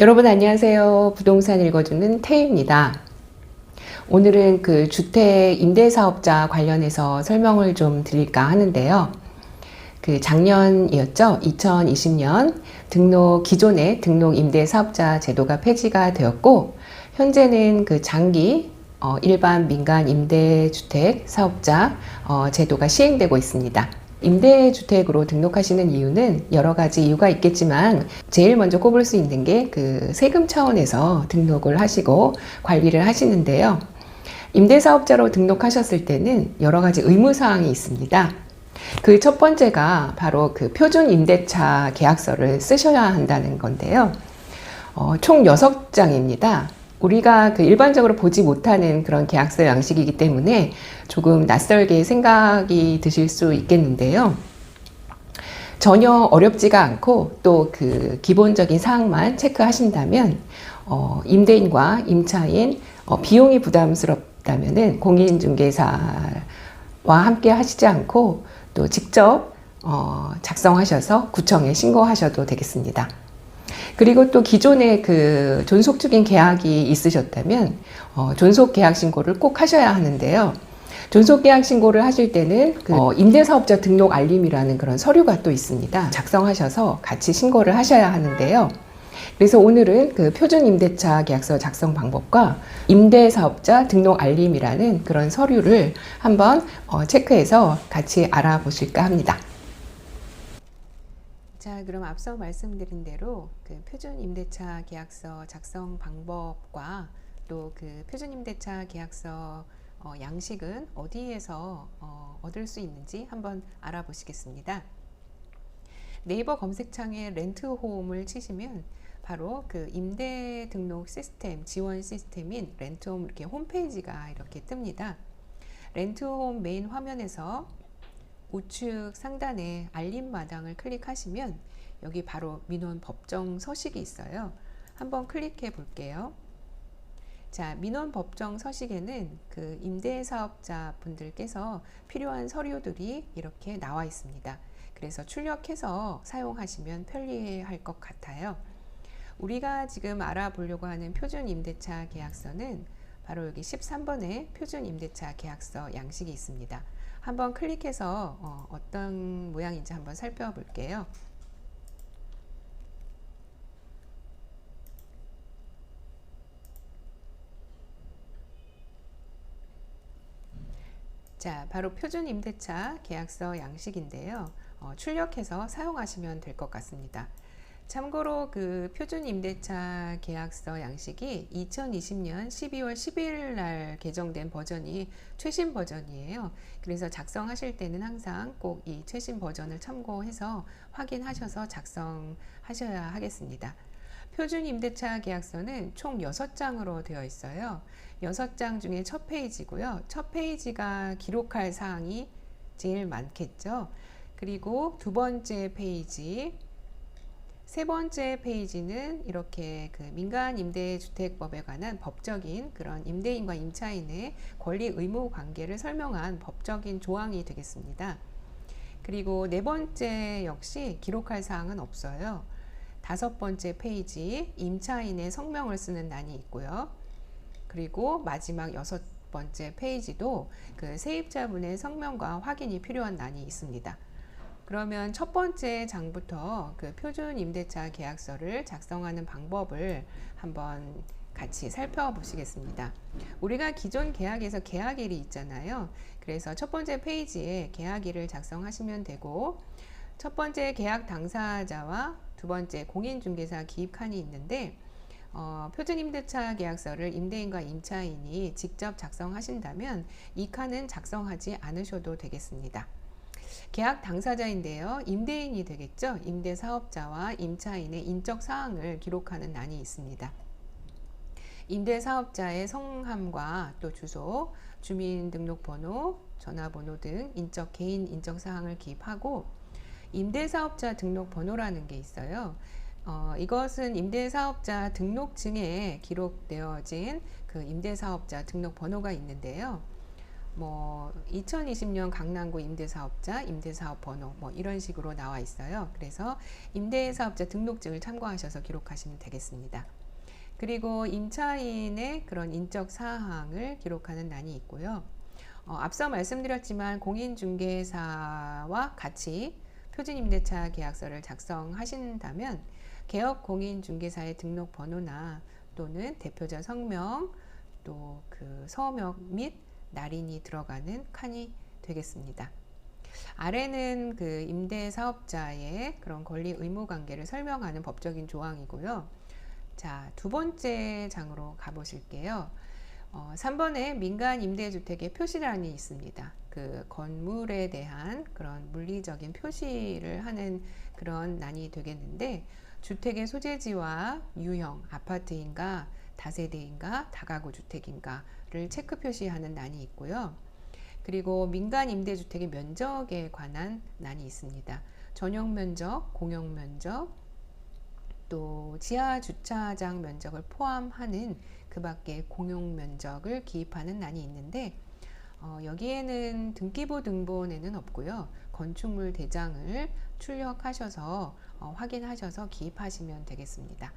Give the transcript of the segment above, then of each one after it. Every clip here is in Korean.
여러분 안녕하세요. 부동산 읽어주는 태희입니다. 오늘은 그 주택 임대사업자 관련해서 설명을 좀 드릴까 하는데요. 그 작년이었죠. 2020년 기존의 등록 임대사업자 제도가 폐지가 되었고, 현재는 그 장기 일반 민간 임대주택 사업자 제도가 시행되고 있습니다. 임대주택으로 등록하시는 이유는 여러 가지 이유가 있겠지만 제일 먼저 꼽을 수 있는 게 그 세금 차원에서 등록을 하시고 관리를 하시는데요. 임대사업자로 등록하셨을 때는 여러 가지 의무사항이 있습니다. 그 첫 번째가 바로 그 표준 임대차 계약서를 쓰셔야 한다는 건데요. 총 6장입니다. 우리가 그 일반적으로 보지 못하는 그런 계약서 양식이기 때문에 조금 낯설게 생각이 드실 수 있겠는데요. 전혀 어렵지가 않고 또 그 기본적인 사항만 체크하신다면 임대인과 임차인 비용이 부담스럽다면은 공인중개사와 함께 하시지 않고 또 직접 작성하셔서 구청에 신고하셔도 되겠습니다. 그리고 또 기존에 그 존속적인 계약이 있으셨다면 존속 계약 신고를 꼭 하셔야 하는데요. 존속 계약 신고를 하실 때는 그 임대사업자 등록 알림이라는 그런 서류가 또 있습니다. 작성하셔서 같이 신고를 하셔야 하는데요. 그래서 오늘은 그 표준 임대차 계약서 작성 방법과 임대사업자 등록 알림이라는 그런 서류를 한번 체크해서 같이 알아보실까 합니다. 자, 그럼 앞서 말씀드린 대로 그 표준 임대차 계약서 작성 방법과 또 그 표준 임대차 계약서 양식은 어디에서 얻을 수 있는지 한번 알아보시겠습니다. 네이버 검색창에 렌트홈을 치시면 바로 그 임대 등록 시스템, 지원 시스템인 렌트홈 이렇게 홈페이지가 이렇게 뜹니다. 렌트홈 메인 화면에서 우측 상단에 알림 마당을 클릭하시면 여기 바로 민원 법정 서식이 있어요. 한번 클릭해 볼게요. 자, 민원 법정 서식에는 그 임대사업자 분들께서 필요한 서류들이 이렇게 나와 있습니다. 그래서 출력해서 사용하시면 편리할 것 같아요. 우리가 지금 알아보려고 하는 표준 임대차 계약서는 바로 여기 13번에 표준 임대차 계약서 양식이 있습니다. 한번 클릭해서 어떤 모양인지 한번 살펴볼게요. 자, 바로 표준 임대차 계약서 양식인데요. 출력해서 사용하시면 될 것 같습니다. 참고로 그 표준 임대차 계약서 양식이 2020년 12월 12일 날 개정된 버전이 최신 버전이에요. 그래서 작성하실 때는 항상 꼭 이 최신 버전을 참고해서 확인하셔서 작성하셔야 하겠습니다. 표준 임대차 계약서는 총 6장으로 되어 있어요. 6장 중에 첫 페이지고요. 첫 페이지가 기록할 사항이 제일 많겠죠. 그리고 두 번째 페이지, 세 번째 페이지는 이렇게 그 민간임대주택법에 관한 법적인 그런 임대인과 임차인의 권리 의무 관계를 설명한 법적인 조항이 되겠습니다. 그리고 네 번째 역시 기록할 사항은 없어요. 다섯 번째 페이지 임차인의 성명을 쓰는欄이 있고요. 그리고 마지막 여섯 번째 페이지도 그 세입자분의 성명과 확인이 필요한欄이 있습니다. 그러면 첫 번째 장부터 그 표준 임대차 계약서를 작성하는 방법을 한번 같이 살펴보시겠습니다. 우리가 기존 계약에서 계약일이 있잖아요. 그래서 첫 번째 페이지에 계약일을 작성하시면 되고, 첫 번째 계약 당사자와 두 번째 공인중개사 기입칸이 있는데 표준 임대차 계약서를 임대인과 임차인이 직접 작성하신다면 이 칸은 작성하지 않으셔도 되겠습니다. 계약 당사자인데요. 임대인이 되겠죠. 임대사업자와 임차인의 인적 사항을 기록하는欄이 있습니다. 임대사업자의 성함과 또 주소, 주민등록번호, 전화번호 등 개인 인적 사항을 기입하고 임대사업자 등록번호라는 게 있어요. 이것은 임대사업자 등록증에 기록되어진 그 임대사업자 등록번호가 있는데요. 뭐 2020년 강남구 임대사업자 임대사업 번호 뭐 이런 식으로 나와 있어요. 그래서 임대사업자 등록증을 참고하셔서 기록하시면 되겠습니다. 그리고 임차인의 그런 인적 사항을 기록하는 란이 있고요. 앞서 말씀드렸지만 공인중개사와 같이 표준임대차 계약서를 작성하신다면 개업 공인중개사의 등록 번호나 또는 대표자 성명 또 그 서명 및 날인이 들어가는 칸이 되겠습니다. 아래는 그 임대사업자의 그런 권리 의무 관계를 설명하는 법적인 조항이고요. 자, 두 번째 장으로 가보실게요. 3번에 민간 임대주택의 표시란이 있습니다. 그 건물에 대한 그런 물리적인 표시를 하는 그런 란이 되겠는데, 주택의 소재지와 유형, 아파트인가, 다세대인가, 다가구 주택인가를 체크 표시하는 란이 있고요. 그리고 민간 임대주택의 면적에 관한 란이 있습니다. 전용 면적, 공용 면적, 또 지하 주차장 면적을 포함하는 그 밖에 공용 면적을 기입하는 란이 있는데, 여기에는 등기부 등본에는 없고요. 건축물 대장을 출력하셔서 확인하셔서 기입하시면 되겠습니다.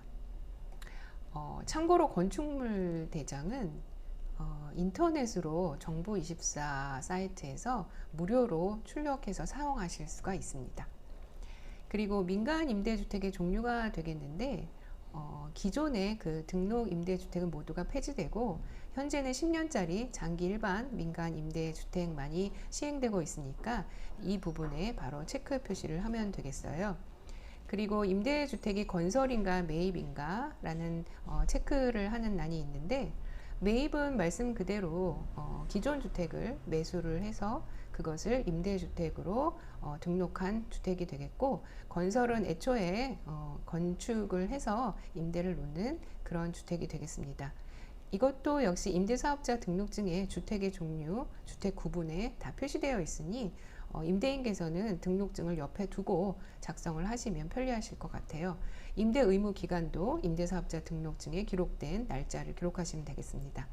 참고로 건축물 대장은 인터넷으로 정부24 사이트에서 무료로 출력해서 사용하실 수가 있습니다. 그리고 민간 임대주택의 종류가 되겠는데, 기존의 그 등록 임대주택은 모두가 폐지되고 현재는 10년짜리 장기 일반 민간 임대주택만이 시행되고 있으니까 이 부분에 바로 체크 표시를 하면 되겠어요. 그리고 임대주택이 건설인가 매입인가 라는 체크를 하는 란이 있는데, 매입은 말씀 그대로 기존 주택을 매수를 해서 그것을 임대주택으로 등록한 주택이 되겠고, 건설은 애초에 건축을 해서 임대를 놓는 그런 주택이 되겠습니다. 이것도 역시 임대사업자 등록증에 주택의 종류, 주택 구분에 다 표시되어 있으니 임대인께서는 등록증을 옆에 두고 작성을 하시면 편리하실 것 같아요. 임대 의무 기간도 임대사업자 등록증에 기록된 날짜를 기록하시면 되겠습니다.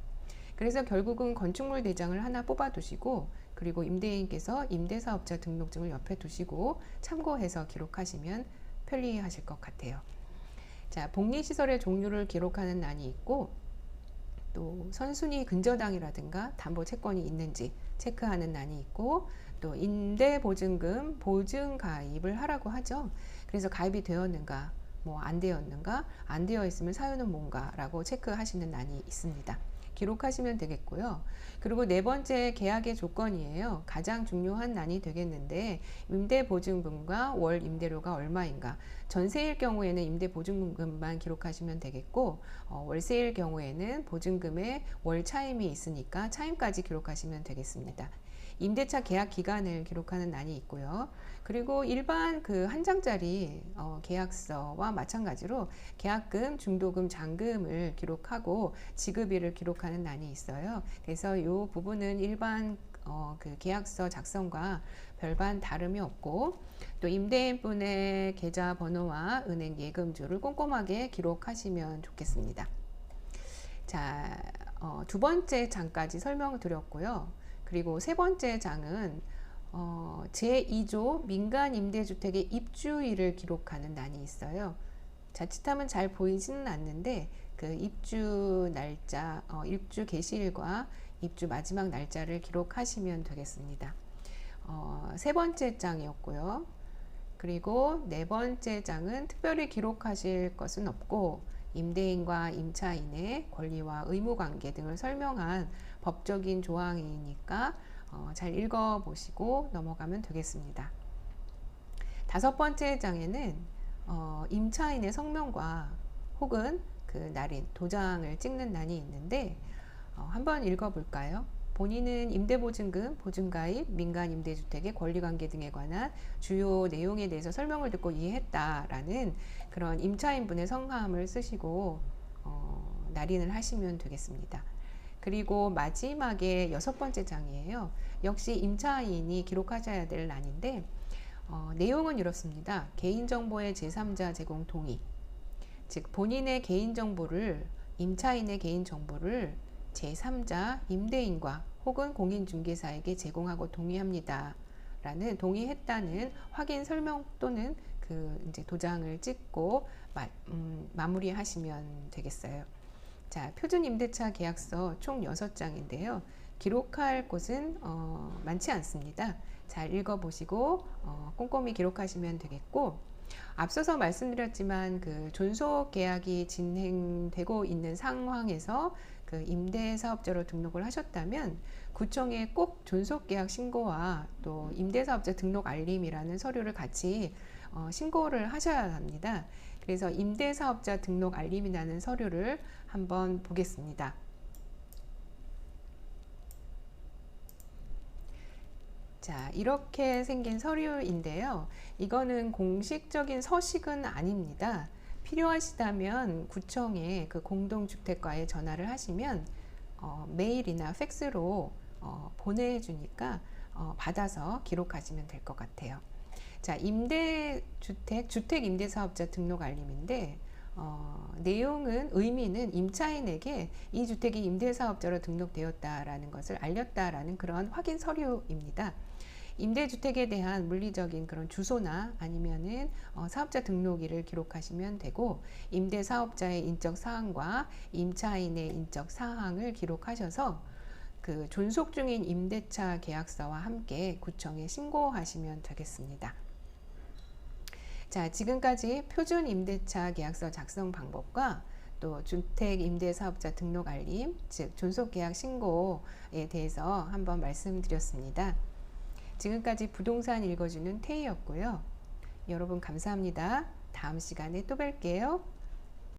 그래서 결국은 건축물 대장을 하나 뽑아 두시고, 그리고 임대인께서 임대사업자 등록증을 옆에 두시고 참고해서 기록하시면 편리하실 것 같아요. 자, 복리시설의 종류를 기록하는 란이 있고, 또 선순위 근저당이라든가 담보 채권이 있는지 체크하는 란이 있고, 또 임대보증금 보증 가입을 하라고 하죠. 그래서 가입이 되었는가, 뭐 안 되었는가, 안 되어 있으면 사유는 뭔가 라고 체크하시는 란이 있습니다. 기록하시면 되겠고요. 그리고 네 번째 계약의 조건이에요. 가장 중요한 란이 되겠는데, 임대보증금과 월 임대료가 얼마인가. 전세일 경우에는 임대보증금만 기록하시면 되겠고, 월세일 경우에는 보증금에 월 차임이 있으니까 차임까지 기록하시면 되겠습니다. 임대차 계약 기간을 기록하는 란이 있고요. 그리고 일반 그 한 장짜리 계약서와 마찬가지로 계약금, 중도금, 잔금을 기록하고 지급일을 기록하는 란이 있어요. 그래서 이 부분은 일반 그 계약서 작성과 별반 다름이 없고, 또 임대인분의 계좌 번호와 은행 예금주를 komkom하게 기록하시면 좋겠습니다. 자, 두 번째 장까지 설명을 드렸고요. 그리고 세 번째 장은 제2조 민간 임대주택의 입주일을 기록하는 란이 있어요. 자칫하면 잘 보이지는 않는데 그 입주 날짜, 입주 개시일과 입주 마지막 날짜를 기록하시면 되겠습니다. 세 번째 장이었고요. 그리고 네 번째 장은 특별히 기록하실 것은 없고, 임대인과 임차인의 권리와 의무 관계 등을 설명한 법적인 조항이니까 잘 읽어보시고 넘어가면 되겠습니다. 다섯 번째 장에는 임차인의 성명과 혹은 그 날인, 도장을 찍는 란이 있는데, 한번 읽어볼까요? 본인은 임대보증금, 보증가입, 민간 임대주택의 권리관계 등에 관한 주요 내용에 대해서 설명을 듣고 이해했다라는 그런 임차인분의 성함을 쓰시고 날인을 하시면 되겠습니다. 그리고 마지막에 여섯 번째 장이에요. 역시 임차인이 기록하셔야 될 란인데, 내용은 이렇습니다. 개인정보의 제3자 제공 동의, 즉 본인의 개인정보를, 임차인의 개인정보를 제3자 임대인과 혹은 공인중개사에게 제공하고 동의합니다. 라는 동의했다는 확인 설명 또는 그 이제 도장을 찍고 마무리하시면 되겠어요. 자, 표준 임대차 계약서 총 6장인데요. 기록할 곳은 많지 않습니다. 잘 읽어보시고 꼼꼼히 기록하시면 되겠고, 앞서서 말씀드렸지만 그 존속 계약이 진행되고 있는 상황에서 그 임대사업자로 등록을 하셨다면 구청에 꼭 존속 계약 신고와 또 임대사업자 등록 알림이라는 서류를 같이 신고를 하셔야 합니다. 그래서 임대사업자 등록 알림이라는 서류를 한번 보겠습니다. 자, 이렇게 생긴 서류인데요. 이거는 공식적인 서식은 아닙니다. 필요하시다면 구청에 그 공동주택과에 전화를 하시면 메일이나 팩스로 보내주니까 받아서 기록하시면 될 것 같아요. 자, 주택 임대사업자 등록 알림인데 내용은 의미는 임차인에게 이 주택이 임대사업자로 등록되었다라는 것을 알렸다라는 그런 확인 서류입니다. 임대주택에 대한 물리적인 그런 주소나 아니면은 사업자 등록일을 기록하시면 되고, 임대사업자의 인적 사항과 임차인의 인적 사항을 기록하셔서 그 존속 중인 임대차 계약서와 함께 구청에 신고하시면 되겠습니다. 자, 지금까지 표준 임대차 계약서 작성 방법과 또 주택 임대사업자 등록 알림, 즉 존속 계약 신고에 대해서 한번 말씀드렸습니다. 지금까지 부동산 읽어주는 태희였고요. 여러분 감사합니다. 다음 시간에 또 뵐게요.